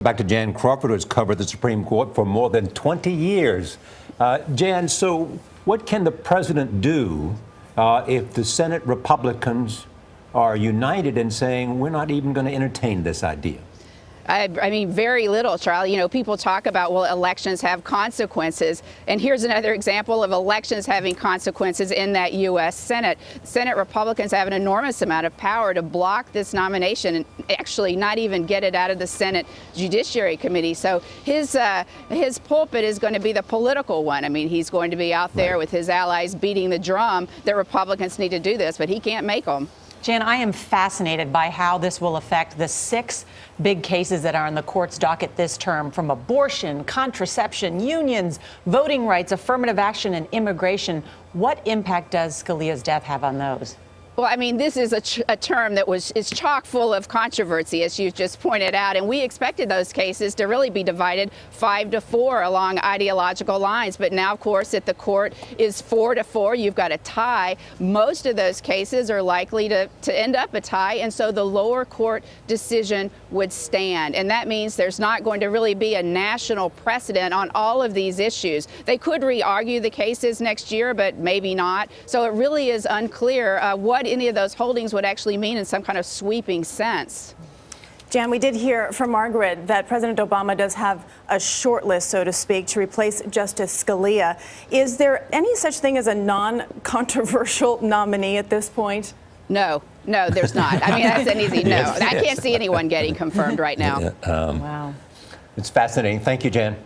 Back to Jan Crawford, who's covered the Supreme Court for more than 20 years. Jan, so what can the president do if the Senate Republicans are united in saying we're not even going to entertain this idea? I mean, very little, Charlie. You know, people talk about, well, elections have consequences. And here's another example of elections having consequences in that U.S. Senate. Senate Republicans have an enormous amount of power to block this nomination and actually not even get it out of the Senate Judiciary Committee. So his pulpit is going to be the political one. I mean, he's going to be out there with his allies beating the drum that Republicans need to do this, but he can't make them. Jan, I am fascinated by how this will affect the 6 big cases that are on the court's docket this term, from abortion, contraception, unions, voting rights, affirmative action, and immigration. What impact does Scalia's death have on those? Well, I mean, this is a term that is chock full of controversy, as you just pointed out, and we expected those cases to really be divided 5-4 along ideological lines. But now, of course, if the court is 4-4, you've got a tie. Most of those cases are likely to end up a tie, and so the lower court decision would stand. And that means there's not going to really be a national precedent on all of these issues. They could re-argue the cases next year, but maybe not. So it really is unclear what any of those holdings would actually mean in some kind of sweeping sense. Jan, we did hear from Margaret that President Obama does have a short list, so to speak, to replace Justice Scalia. Is there any such thing as a non-controversial nominee at this point? No, there's not. I mean, that's an easy no. I can't see anyone getting confirmed right now. Wow. It's fascinating. Thank you, Jan.